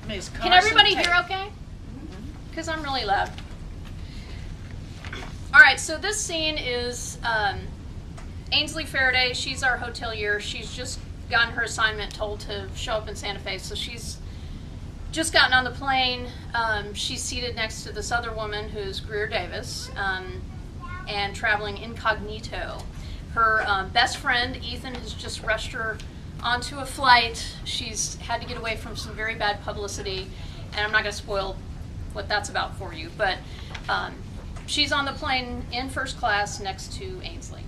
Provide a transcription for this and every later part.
Can everybody hear okay? Because I'm really loud. All right, so this scene is Ainsley Faraday. She's our hotelier. She's just gotten her assignment, told to show up in Santa Fe. So she's just gotten on the plane. She's seated next to this other woman who's Greer Davis and traveling incognito. Her best friend, Ethan, has just rushed her onto a flight. She's had to get away from some very bad publicity, and I'm not going to spoil what that's about for you, but she's on the plane in first class next to Ainsley.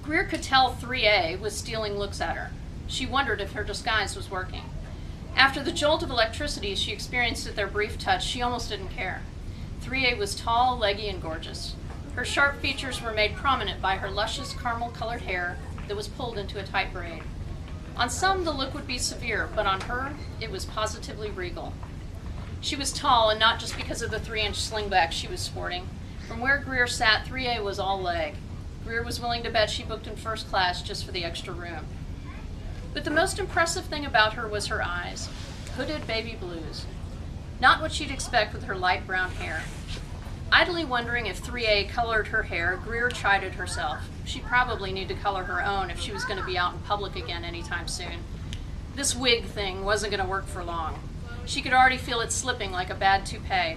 Greer could tell 3A was stealing looks at her. She wondered if her disguise was working. After the jolt of electricity she experienced at their brief touch, she almost didn't care. 3A was tall, leggy, and gorgeous. Her sharp features were made prominent by her luscious caramel-colored hair that was pulled into a tight braid. On some, the look would be severe, but on her, it was positively regal. She was tall, and not just because of the 3-inch slingback she was sporting. From where Greer sat, 3A was all leg. Greer was willing to bet she booked in first class just for the extra room. But the most impressive thing about her was her eyes, hooded baby blues. Not what you'd expect with her light brown hair. Idly wondering if 3A colored her hair, Greer chided herself. She'd probably need to color her own if she was going to be out in public again anytime soon. This wig thing wasn't going to work for long. She could already feel it slipping like a bad toupee.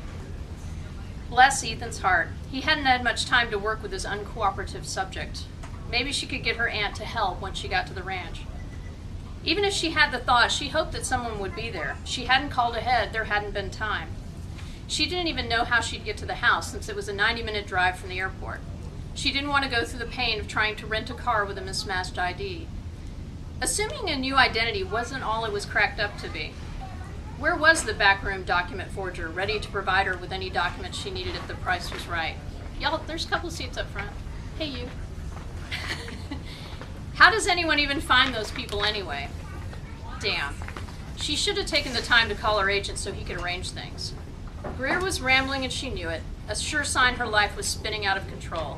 Bless Ethan's heart. He hadn't had much time to work with his uncooperative subject. Maybe she could get her aunt to help when she got to the ranch. Even if she had the thought, she hoped that someone would be there. She hadn't called ahead, there hadn't been time. She didn't even know how she'd get to the house since it was a 90-minute drive from the airport. She didn't want to go through the pain of trying to rent a car with a mismatched ID. Assuming a new identity wasn't all it was cracked up to be. Where was the backroom document forger, ready to provide her with any documents she needed if the price was right? Y'all, there's a couple of seats up front. Hey, you. How does anyone even find those people anyway? Damn. She should have taken the time to call her agent so he could arrange things. Greer was rambling and she knew it, a sure sign her life was spinning out of control.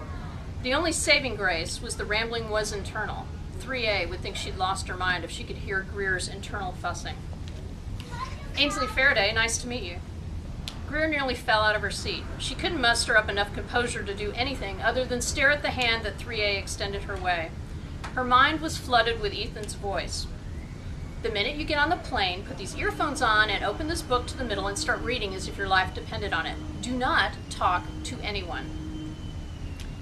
The only saving grace was the rambling was internal. 3A would think she'd lost her mind if she could hear Greer's internal fussing. Ainsley Faraday, nice to meet you. Greer nearly fell out of her seat. She couldn't muster up enough composure to do anything other than stare at the hand that 3A extended her way. Her mind was flooded with Ethan's voice. The minute you get on the plane, put these earphones on and open this book to the middle and start reading as if your life depended on it. Do not talk to anyone.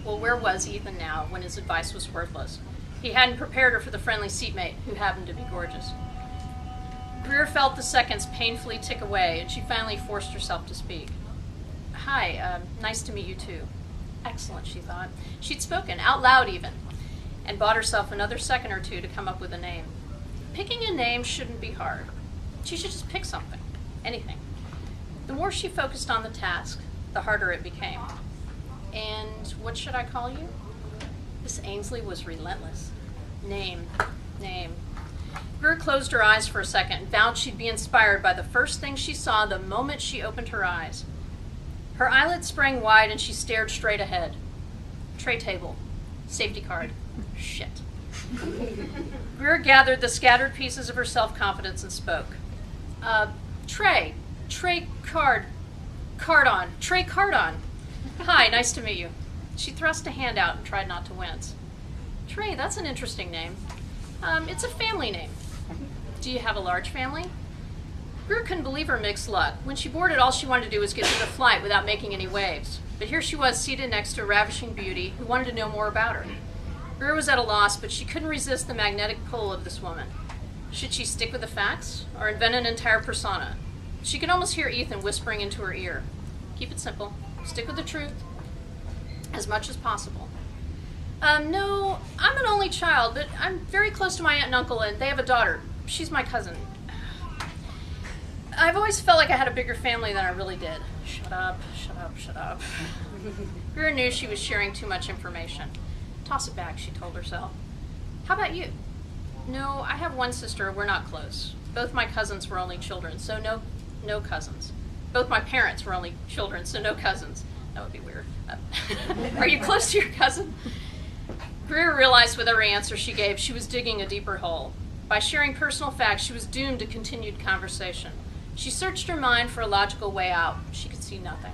Well, where was Ethan now when his advice was worthless? He hadn't prepared her for the friendly seatmate, who happened to be gorgeous. Greer felt the seconds painfully tick away, and she finally forced herself to speak. Hi, nice to meet you too. Excellent, she thought. She'd spoken, out loud even, and bought herself another second or two to come up with a name. Picking a name shouldn't be hard. She should just pick something, anything. The more she focused on the task, the harder it became. And what should I call you? This Ainsley was relentless. Name. Greer closed her eyes for a second and vowed she'd be inspired by the first thing she saw the moment she opened her eyes. Her eyelids sprang wide and she stared straight ahead. Tray table. Safety card. Shit. Greer gathered the scattered pieces of her self-confidence and spoke. Tray card on. Hi, nice to meet you. She thrust a hand out and tried not to wince. Trey, that's an interesting name. It's a family name. Do you have a large family? Greer couldn't believe her mixed luck. When she boarded, all she wanted to do was get to the flight without making any waves. But here she was, seated next to a ravishing beauty who wanted to know more about her. Greer was at a loss, but she couldn't resist the magnetic pull of this woman. Should she stick with the facts or invent an entire persona? She could almost hear Ethan whispering into her ear. Keep it simple. Stick with the truth as much as possible. No, I'm an only child, but I'm very close to my aunt and uncle, and they have a daughter. She's my cousin. I've always felt like I had a bigger family than I really did. Shut up. Greer knew she was sharing too much information. Toss it back, she told herself. How about you? No, I have one sister. We're not close. Both my cousins were only children, so no cousins. Both my parents were only children, so no cousins. That would be weird. Are you close to your cousin? Greer realized with every answer she gave, she was digging a deeper hole. By sharing personal facts, she was doomed to continued conversation. She searched her mind for a logical way out. She could see nothing.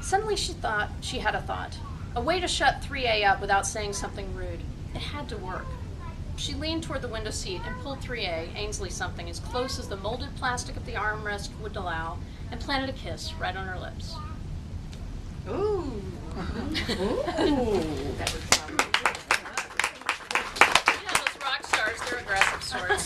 Suddenly she had a thought. A way to shut 3A up without saying something rude. It had to work. She leaned toward the window seat and pulled 3A, Ainsley something, as close as the molded plastic of the armrest would allow, and planted a kiss right on her lips. Ooh. Ooh. That was fun. You know, those rock stars, they're aggressive sorts.